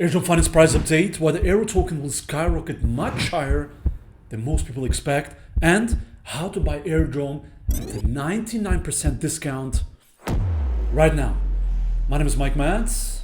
Aerodrome Finance price update, why the AERO token will skyrocket much higher than most people expect, and how to buy Aerodrome at a 99% discount right now. My name is mikemadz.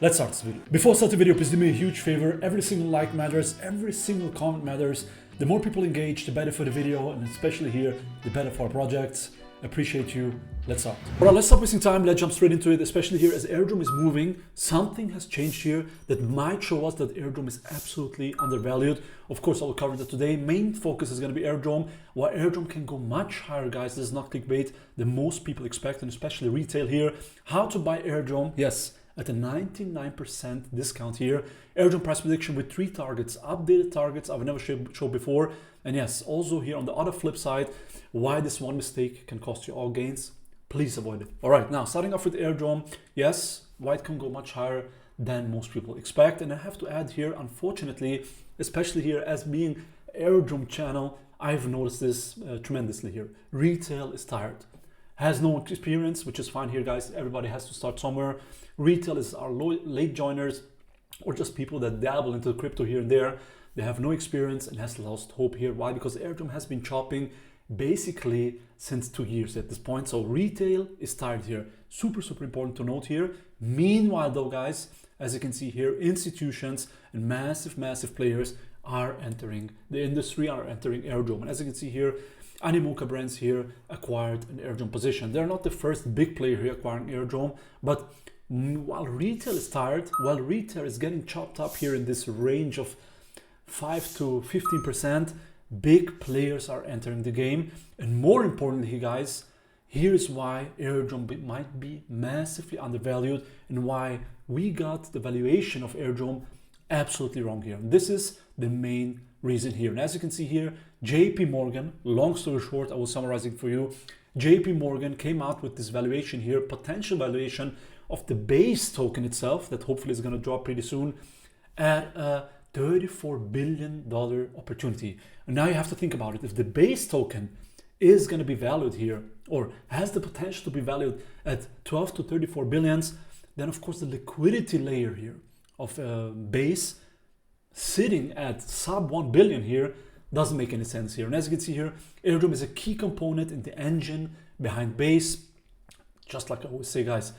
Let's start this video. Before I start the video, please do me a huge favor. Every single like matters, every single comment matters. The more people engage, the better for the video, and especially here, the better for our projects. Appreciate you. Let's start. Alright, let's stop wasting time. Let's jump straight into it, especially here as Aerodrome is moving. Something has changed here that might show us that Aerodrome is absolutely undervalued. Of course, I will cover that today. Main focus is going to be Aerodrome. Why Aerodrome can go much higher, guys. This is not clickbait. The most people expect, and especially retail here. How to buy Aerodrome? Yes, at a 99% discount here. Aerodrome price prediction with 3 targets, updated targets I've never showed before. And yes, also here on the other flip side, why this one mistake can cost you all gains. Please avoid it. All right, now starting off with Aerodrome. Yes, why it can go much higher than most people expect. And I have to add here, unfortunately, especially here as being Aerodrome channel, I've noticed this tremendously here. Retail is tired. Has no experience, which is fine here, guys. Everybody has to start somewhere. Retail is our late joiners or just people that dabble into crypto here and there. They have no experience and has lost hope here. Why? Because Aerodrome has been chopping basically since 2 years at this point. So retail is tired here. Super important to note here. Meanwhile though, guys, as you can see here, institutions and massive players are entering the industry, are entering Aerodrome. And as you can see here, Animoca brands here acquired an Aerodrome position. They're not the first big player here acquiring Aerodrome, but while retail is tired, while retail is getting chopped up here in this range of 5 to 15%, big players are entering the game. And more importantly, guys, here's why Aerodrome might be massively undervalued and why we got the valuation of Aerodrome absolutely wrong here. And this is the main reason here. And as you can see here, JP Morgan, long story short, I will summarize it for you. JP Morgan came out with this valuation here, potential valuation of the base token itself, that hopefully is going to drop pretty soon, at a $34 billion opportunity. And now you have to think about it. If the base token is going to be valued here, or has the potential to be valued at 12 to 34 billions, then of course the liquidity layer here of base sitting at sub 1 billion here doesn't make any sense here. And as you can see here, Aerodrome is a key component in the engine behind base. Just like I always say, guys,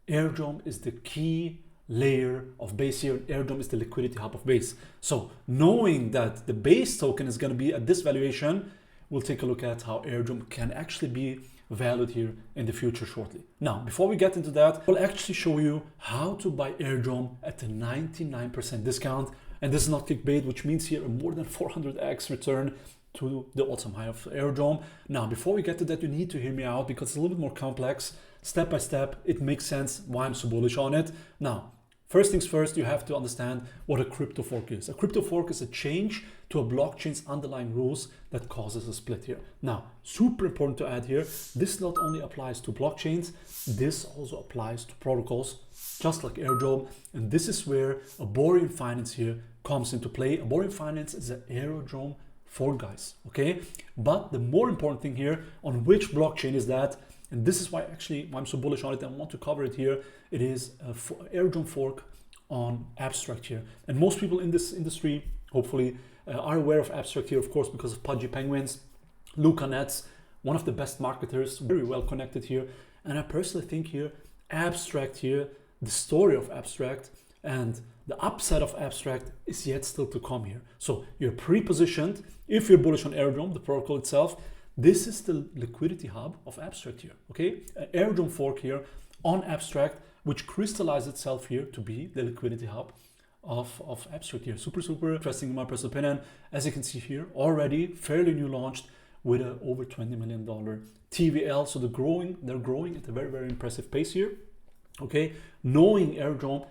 Aerodrome is the key layer of base here. Aerodrome is the liquidity hub of base. So knowing that the base token is going to be at this valuation, we'll take a look at how Aerodrome can actually be valued here in the future shortly. Now, before we get into that, I'll actually show you how to buy Aerodrome at a 99% discount. And this is not clickbait, which means here a more than 400x return to the all-time high of Aerodrome. Now, before we get to that, you need to hear me out because it's a little bit more complex. Step by step, it makes sense why I'm so bullish on it. Now, first things first, you have to understand what a crypto fork is. A crypto fork is a change to a blockchain's underlying rules that causes a split here. Now, super important to add here, this not only applies to blockchains, this also applies to protocols, just like Aerodrome. And this is where a Borean Finance here comes into play. A Borean Finance is an Aerodrome fork, guys, okay? But the more important thing here, on which blockchain is that, and this is why actually I'm so bullish on it and I want to cover it here. It is a Aerodrome fork on Abstract here. And most people in this industry, hopefully, are aware of Abstract here, of course, because of Pudgy Penguins. Luca Nets, one of the best marketers, very well connected here. And I personally think here, Abstract here, the story of Abstract and the upside of Abstract is yet still to come here. So you're pre-positioned. If you're bullish on Aerodrome, the protocol itself, this is the liquidity hub of Abstract here, okay? An Aerodrome fork here on Abstract, which crystallized itself here to be the liquidity hub of Abstract here. Super interesting in my personal opinion. As you can see here, already fairly new launched with a over $20 million TVL. So they're growing at a very impressive pace here, okay? Knowing Aerodrome,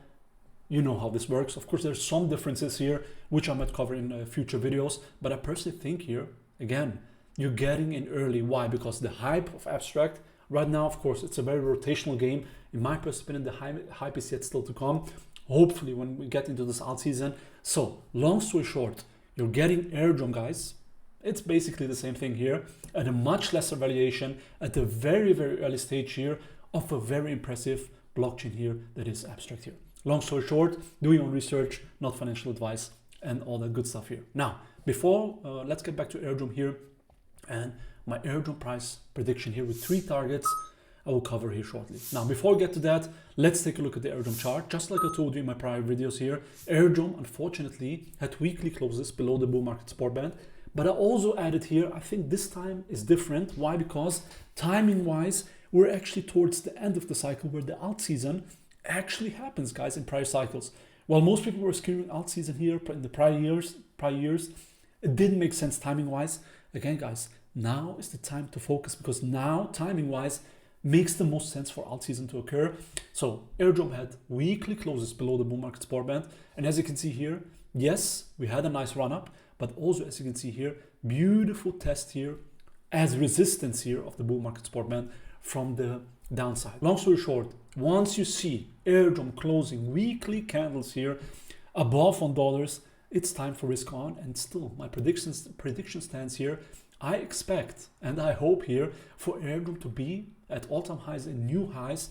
you know how this works. Of course, there's some differences here, which I might cover in future videos, but I personally think here, again, you're getting in early. Why? Because the hype of Abstract right now, of course, it's a very rotational game. In my personal opinion, the hype is yet still to come. Hopefully, when we get into this alt season. So, long story short, you're getting Aerodrome, guys. It's basically the same thing here at a much lesser valuation at a very early stage here of a very impressive blockchain here that is Abstract here. Long story short, do your own research, not financial advice, and all that good stuff here. Now, before, let's get back to Aerodrome here, and my Aerodrome price prediction here with 3 targets I will cover here shortly. Now, before we get to that, let's take a look at the Aerodrome chart. Just like I told you in my prior videos here, Aerodrome unfortunately had weekly closes below the bull market support band. But I also added here, I think this time is different. Why? Because timing wise, we're actually towards the end of the cycle where the alt season actually happens, guys, in prior cycles. While most people were screaming alt season here in the prior years, it didn't make sense timing wise. Again, guys, now is the time to focus, because now timing wise makes the most sense for alt season to occur. So Aerodrome had weekly closes below the bull market support band, and as you can see here, yes, we had a nice run up, but also as you can see here, beautiful test here as resistance here of the bull market support band from the downside. Long story short, once you see Aerodrome closing weekly candles here above $1, it's time for risk on. And still, my prediction stands here. I expect and I hope here for Aerodrome to be at all-time highs and new highs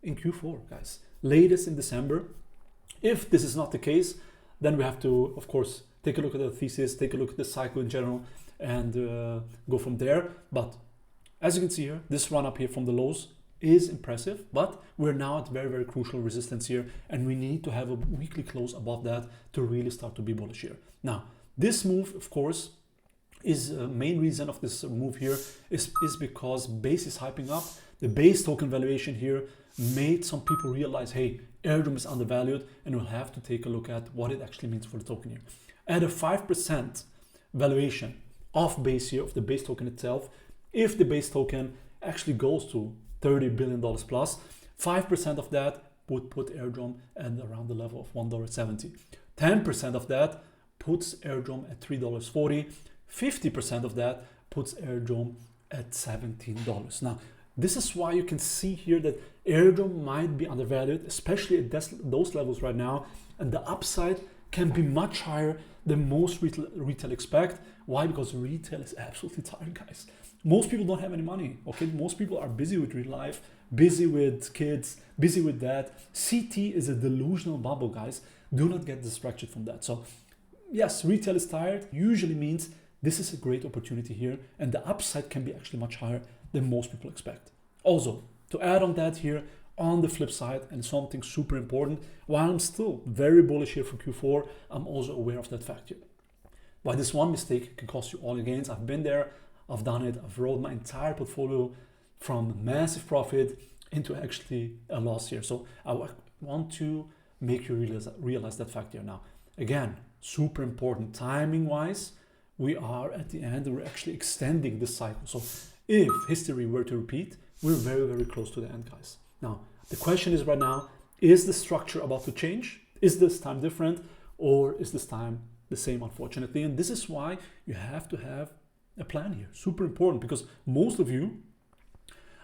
in Q4, guys. Latest in December. If this is not the case, then we have to, of course, take a look at the thesis, take a look at the cycle in general, and go from there. But as you can see here, this run up here from the lows is impressive, but we're now at very, very crucial resistance here, and we need to have a weekly close above that to really start to be bullish here. Now, this move, of course, is main reason of this move here is because base is hyping up. The base token valuation here made some people realize, hey, Aerodrome is undervalued, and we'll have to take a look at what it actually means for the token here. At a 5% valuation of base here, of the base token itself, if the base token actually goes to $30 billion plus, 5% of that would put Aerodrome at around the level of $1.70. 10% of that puts Aerodrome at $3.40. 50% of that puts Aerodrome at $17. Now, this is why you can see here that Aerodrome might be undervalued, especially at those levels right now, and the upside can be much higher than most retail expect. Why? Because retail is absolutely tired, guys. Most people don't have any money, okay? Most people are busy with real life, busy with kids, busy with that. CT is a delusional bubble, guys. Do not get distracted from that. So yes, retail is tired, usually means this is a great opportunity here, and the upside can be actually much higher than most people expect. Also, to add on that here, on the flip side, and something super important, while I'm still very bullish here for Q4, I'm also aware of that fact here. Why this one mistake can cost you all your gains. I've been there, I've done it, I've rolled my entire portfolio from massive profit into actually a loss here. So I want to make you realize that fact here. Now, again, super important, timing wise, we are at the end, we're actually extending this cycle. So if history were to repeat, we're very, very close to the end, guys. Now, the question is right now, is the structure about to change? Is this time different, or is this time the same, unfortunately? And this is why you have to have a plan here. Super important, because most of you,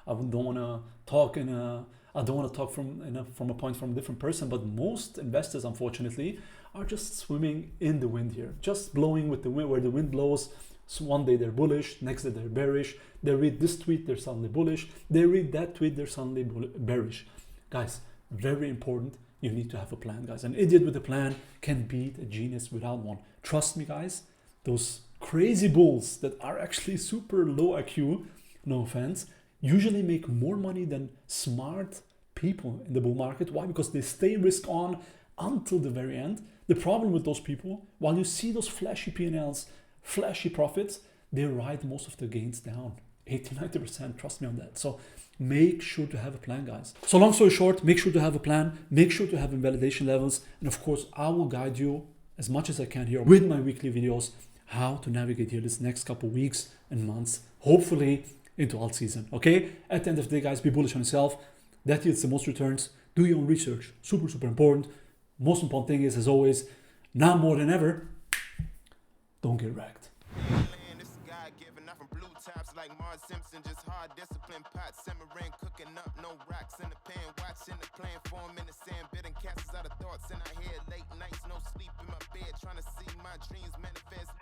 I don't want to talk from a point from a different person, but most investors, unfortunately, are just swimming in the wind here, just blowing with the wind where the wind blows. So one day they're bullish, next day they're bearish. They read this tweet, they're suddenly bullish. They read that tweet, they're suddenly bearish. Guys, very important. You need to have a plan, guys. An idiot with a plan can beat a genius without one. Trust me, guys. Those crazy bulls that are actually super low IQ, no offense, usually make more money than smart people in the bull market. Why? Because they stay risk on until the very end. The problem with those people, while you see those flashy P&Ls, flashy profits, they write most of the gains down. 80-90%, trust me on that. So make sure to have a plan, guys. So long story short, make sure to have a plan, make sure to have invalidation levels, and of course I will guide you as much as I can here with my weekly videos how to navigate here this next couple weeks and months, hopefully into alt season. Okay, at the end of the day, guys, be bullish on yourself. That yields the most returns. Do your own research, super important. Most important thing is, as always, now more than ever, don't get wrecked. Like Mars Simpson, just hard discipline, pot simmering, cooking up, no rocks in the pan, watching the plan form in the sand, bidding castles out of thoughts in our head, late nights, no sleep in my bed, trying to see my dreams manifest.